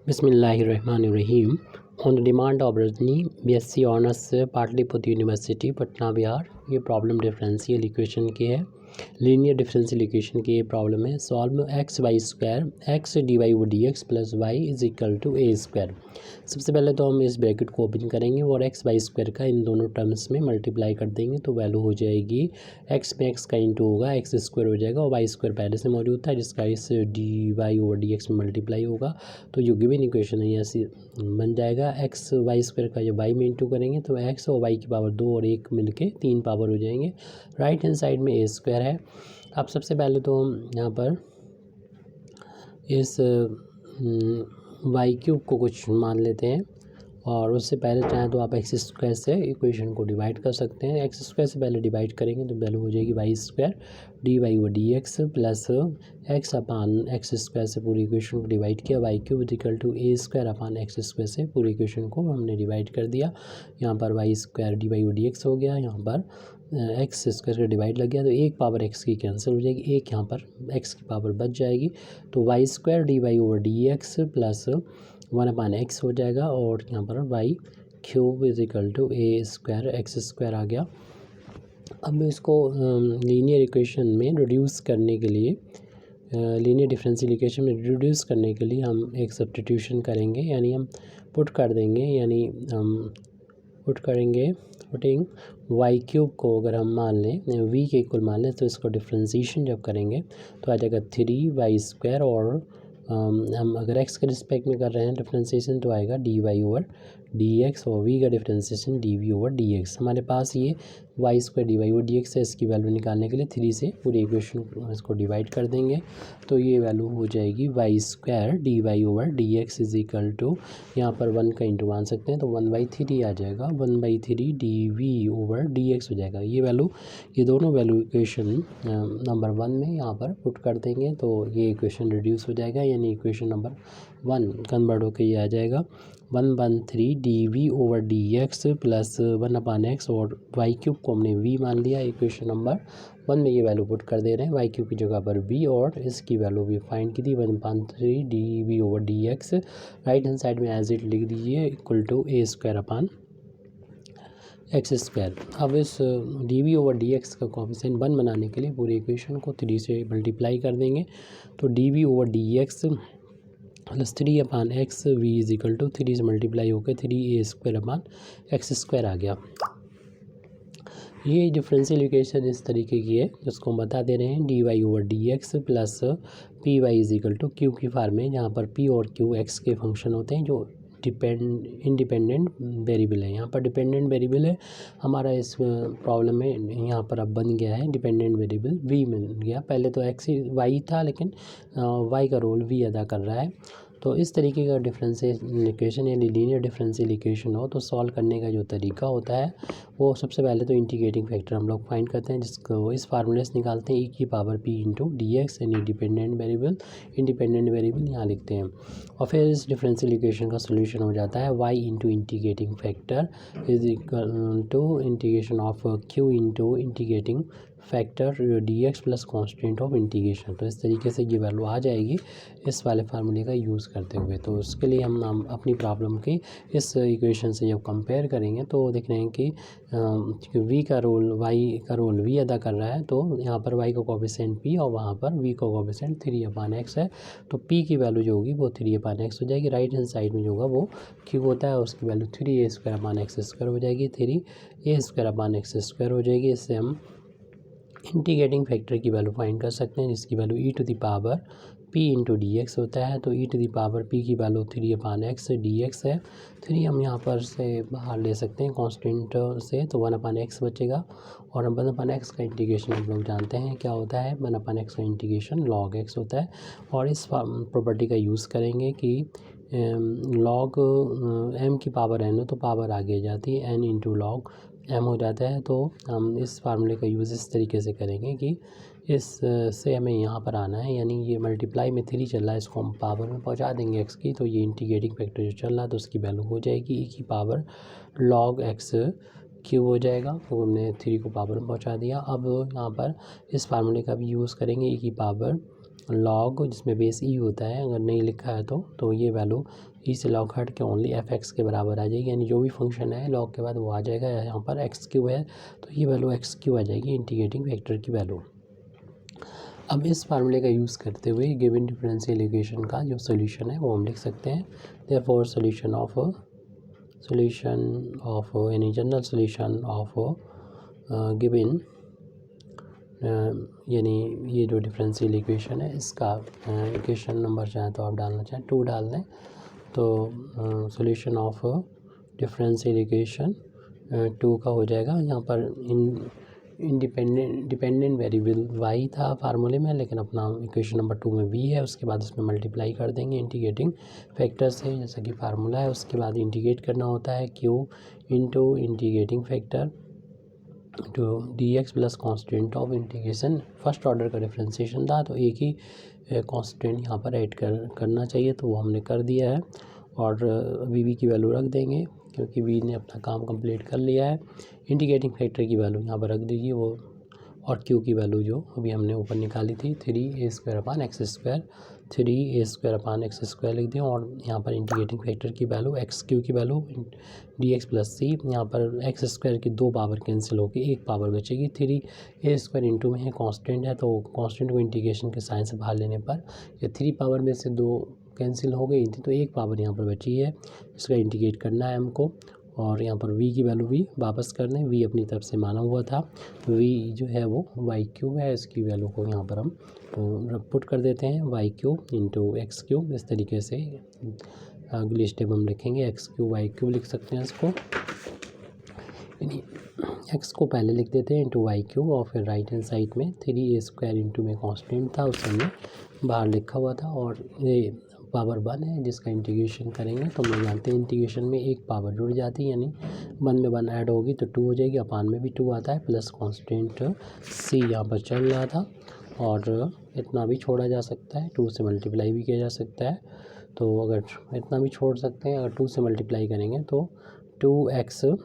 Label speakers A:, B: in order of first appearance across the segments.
A: Bismillahirrahmanirrahim. On the demand of Rajni, BSc Honors Pataliputra university Patna Bihar, ये problem differential equation की है, linear differential equation की ये प्रॉब्लम है। Solve x y square x d Y वो D x plus y is equal to A square. सबसे पहले तो हम इस ब्रैकेट को ओपन करेंगे और एक्स वाई स्क्वायर का इन दोनों टर्म्स में मल्टीप्लाई कर देंगे तो वैल्यू हो जाएगी एक्स में एक्स का इंटू होगा, एक्स स्क्वायर हो जाएगा और वाई स्क्वायर पहले से मौजूद था जिसका इस D Y over D X में मल्टीप्लाई होगा तो जो गिवन इक्वेशन है ऐसे बन जाएगा। एक्स वाई स्क्वायर का जब वाई में इंटू करेंगे तो एक्स और वाई की पावर 2 और 1 मिलके 3 पावर हो जाएंगे। राइट हैंड साइड में ए स्क्वायर है। अब सबसे पहले तो हम यहाँ पर इस वाई क्यूब को कुछ मान लेते हैं और उससे पहले चाहें तो आप एक्स स्क्वायर से इक्वेशन को डिवाइड कर सकते हैं। एक्स स्क्वायर से पहले डिवाइड करेंगे तो वैल्यू हो जाएगी वाई स्क्वायर डी वाई वो D x plus X upon x square से पूरी इक्वेशन को डिवाइड किया, Y cube equal to A square upon x square से पूरी इक्वेशन को हमने डिवाइड कर दिया। यहाँ पर वाई स्क्वायर डी वाई वो डी एक्स हो गया, यहाँ पर एक्स स्क्वायर का डिवाइड लग गया तो एक पावर एक्स की कैंसिल हो जाएगी, एक यहाँ पर एक्स की पावर बच जाएगी तो y square D Y over D x plus 1/x हो जाएगा और यहाँ पर y cube is equal to A square x square आ गया। अब इसको लीनियर इक्वेशन में रिड्यूस करने के लिए लीनियर डिफरेंशियल इक्वेशन में रिड्यूस करने के लिए हम एक सब्स्टिट्यूशन करेंगे, यानी हम पुट कर देंगे, यानी हम पुट करेंगे पुटिंग वाई क्यूब को अगर हम मान लें वी के इक्वल मान लें तो इसको डिफ्रेंशिएशन जब करेंगे तो आ जाएगा 3y स्क्वायर और हम अगर x के रिस्पेक्ट में कर रहे हैं डिफ्रेंशिएशन तो आएगा D Y over D X और v का differentiation D we over D X. हमारे पास ये Y square D Y over D X है, इसकी वैल्यू निकालने के लिए 3 से पूरी इक्वेशन इसको डिवाइड कर देंगे तो ये वैल्यू हो जाएगी Y square D Y over D X is equal to, यहाँ पर 1 का इंटू मान सकते हैं तो 1/3 आ जाएगा, 1/3 D we over D X हो जाएगा। ये वैल्यू ये दोनों वैल्यू इक्वेशन नंबर 1 में यहाँ पर पुट कर देंगे तो ये इक्वेशन रिड्यूस हो जाएगा, यानी इक्वेशन नंबर 1 कन्वर्ट होकर ये आ जाएगा 1/3 D we over D x plus 1/x और वाई क्यूब को हमने v मान लिया। इक्वेशन नंबर 1 में ये वैल्यू पुट कर दे रहे हैं, वाई क्यूब की जगह पर v और इसकी वैल्यू भी फाइंड की थी 1/3 D we over D X. Right hand side में एज इट लिख दीजिए equal to A square upon x square. अब इस D we over D X का कोफिशिएंट 1 बनाने के लिए पूरी इक्वेशन को 3 से मल्टीप्लाई कर देंगे तो d we over D x plus 3/x v is equal to 3 से मल्टीप्लाई होकर 3a square upon x square आ गया। ये डिफरेंशियल इक्वेशन इस तरीके की है जिसको हम बता दे रहे हैं D Y over D x plus P Y is equal to Q की फॉर्म में, जहाँ पर p और q x के फंक्शन होते हैं जो इंडिपेंडेंट वेरिएबल है। यहाँ पर डिपेंडेंट वेरिएबल है हमारा इस प्रॉब्लम में, यहाँ पर अब बन गया है डिपेंडेंट वेरिएबल v मिल गया, पहले तो x y था लेकिन y का रोल v अदा कर रहा है। तो इस तरीके का डिफरेंशियल इक्वेशन यानी लीनियर डिफरेंशियल इक्वेशन हो तो सॉल्व करने का जो तरीका होता है वो सबसे पहले तो इंटीग्रेटिंग फैक्टर हम लोग फाइंड करते हैं जिसको इस फार्मूले से निकालते हैं, e की power p into D x यानी इंडिपेंडेंट वेरिएबल यहाँ लिखते हैं और फिर इस डिफरेंशियल इक्वेशन का सोल्यूशन हो जाता है y into integrating factor is equal to integration of q into integrating factor D x plus constant of integration. तो इस तरीके से ये वैल्यू आ जाएगी इस वाले फार्मूले का यूज़ करते हुए। तो उसके लिए हम अपनी प्रॉब्लम की इस इक्वेशन से जब कंपेयर करेंगे तो देख रहे हैं कि v का रोल y का रोल v अदा कर रहा है तो यहाँ पर y का कोफिशिएंट p और वहाँ पर v का कोफिशिएंट 3/x है तो p की वैल्यू जो होगी वो 3/x हो जाएगी। राइट हैंड साइड में जो होगा वो q होता है उसकी value 3a square upon x square हो जाएगी, 3a square upon x square हो जाएगी। इससे हम इंटीग्रेटिंग फैक्टर की वैल्यू फाइंड कर सकते हैं जिसकी value e to the power p into D X होता है तो e to the power p की वैल्यू 3/x डी एक्स है। 3 हम यहाँ पर से बाहर ले सकते हैं कांस्टेंट से तो 1/x बचेगा और 1/x का इंटीग्रेशन हम लोग जानते हैं क्या होता है, 1/x का इंटीग्रेशन log x होता है और इस प्रॉपर्टी का यूज़ करेंगे कि log m की पावर n हो तो पावर आगे जाती है n इंटू log m हो जाता है। तो हम इस फार्मूले का यूज़ इस तरीके से करेंगे कि इस से हमें यहाँ पर आना है, यानी ये मल्टीप्लाई में 3 चल रहा है इसको हम पावर में पहुँचा देंगे x की तो ये इंटीग्रेटिंग फैक्टर जो चल रहा है तो उसकी वैल्यू हो जाएगी e की पावर log x क्यूब हो जाएगा। तो हमने 3 को पावर में पहुँचा दिया। अब यहाँ पर इस फार्मूले का भी यूज़ करेंगे e की पावर लॉग जिसमें बेस ई होता है, अगर नहीं लिखा है तो ये वैल्यू ई से लॉग हट के ओनली एफ एक्स के बराबर आ जाएगी, यानी जो भी फंक्शन है लॉग के बाद वो आ जाएगा। यहाँ पर एक्स क्यू है तो ये वैल्यू एक्स क्यू आ जाएगी, इंटीग्रेटिंग फैक्टर की वैल्यू। अब इस फार्मूले का यूज़ करते हुए गिवन डिफरेंशियल इक्वेशन का जो सोल्यूशन है वो हम लिख सकते हैं। देयरफॉर सोल्यूशन ऑफ यानी जनरल सोल्यूशन ऑफ गिवन यानी ये जो डिफरेंशियल इक्वेशन है इसका इक्वेशन नंबर चाहे तो आप डालना चाहें 2 डाल दें, तो सोल्यूशन ऑफ डिफरेंशियल इक्वेशन 2 का हो जाएगा। यहाँ पर डिपेंडेंट वेरिएबल y था फार्मूले में, लेकिन अपना इक्वेशन नंबर 2 में v है, उसके बाद उसमें मल्टीप्लाई कर देंगे इंटीग्रेटिंग फैक्टर से, जैसा कि फार्मूला है। उसके बाद इंटीग्रेट करना होता है q into integrating factor to dx plus constant of integration. First order का डिफ्रेंसिएशन था तो एक ही कॉन्स्टेंट यहाँ पर ऐड करना चाहिए, तो वो हमने कर दिया है। और अभी v की वैल्यू रख देंगे क्योंकि v ने अपना काम कंप्लीट कर लिया है। इंटीग्रेटिंग फैक्टर की वैल्यू यहाँ पर रख दीजिए वो, और q की वैल्यू जो अभी हमने ऊपर निकाली थी 3a² अपान एक्स स्क्वायर, 3a² अपान एक्स स्क्वायर लिख दें। और यहाँ पर इंटीग्रेटिंग फैक्टर की वैल्यू एक्स क्यू की वैल्यू dx प्लस सी, यहाँ पर एक्स स्क्वायर की 2 पावर कैंसिल होगी, 1 पावर बचेगी। 3a² इंटू में है कांस्टेंट है, तो कांस्टेंट को इंटीग्रेशन के साइन से बाहर लेने पर ये 3 पावर में से 2 कैंसिल हो गई थी, तो 1 पावर यहाँ पर बची है, इसका इंटीग्रेट करना है हमको। और यहाँ पर v की वैल्यू भी वापस कर दें, v अपनी तरफ से माना हुआ था, v जो है वो वाई क्यूब है, इसकी वैल्यू को यहाँ पर हम पुट कर देते हैं Y cube into X cube. इस तरीके से अगली स्टेप हम लिखेंगे एक्स क्यूब वाई क्यूब लिख सकते हैं इसको, यानी एक्स को पहले लिख देते हैं इंटू वाई क्यूब, और फिर राइट हैंड साइड में 3a² इंटू में कॉन्स्टेंट था उस समय बाहर लिखा हुआ था, और ये पावर 1 है जिसका इंटीग्रेशन करेंगे तो हम लोग जानते हैं इंटीग्रेशन में 1 पावर जुड़ जाती है, यानी 1 में 1 ऐड होगी तो 2 हो जाएगी, अपान में भी 2 आता है, प्लस कांस्टेंट c यहाँ पर चल रहा था, और इतना भी छोड़ा जा सकता है, 2 से मल्टीप्लाई भी किया जा सकता है। तो अगर इतना भी छोड़ सकते हैं, अगर 2 से मल्टीप्लाई करेंगे तो 2x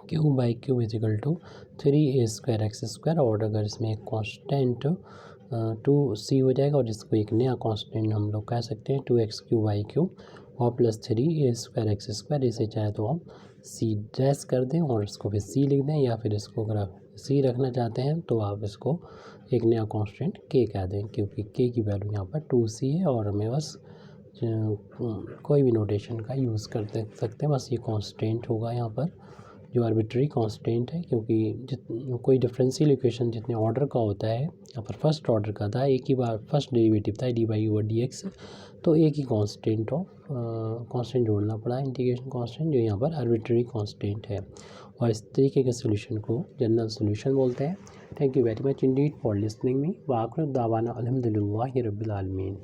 A: cube by cube is equal to 3a² X square, और अगर इसमें एक कॉन्स्टेंट 2c हो जाएगा, और इसको एक नया कांस्टेंट हम लोग कह सकते हैं 2x क्यूब वाई क्यूब और प्लस 3a² एक्स स्क्वायर। इसे चाहे तो हम c डैश कर दें और इसको फिर c लिख दें, या फिर इसको अगर आप c रखना चाहते हैं तो आप इसको एक नया कांस्टेंट k कह दें, क्योंकि k की वैल्यू यहाँ पर 2c है, और हमें बस कोई भी नोटेशन का यूज़ कर सकते हैं, बस ये कांस्टेंट होगा यहाँ पर जो आर्बिट्री कांस्टेंट है, क्योंकि कोई डिफरेंशियल इक्वेशन जितने ऑर्डर का होता है, यहाँ पर फर्स्ट ऑर्डर का था, एक ही बार फर्स्ट डेरिवेटिव था dy/dx, तो एक ही कांस्टेंट जोड़ना पड़ा इंटीग्रेशन कांस्टेंट, जो यहाँ पर आर्बिट्री कांस्टेंट है, और इस तरीके के सोल्यूशन को जनरल सोल्यूशन बोलते हैं। Thank you very much indeed for listening me. वाखिर दावाना अल्हम्दुलिल्लाहि रब्बिल आलमीन।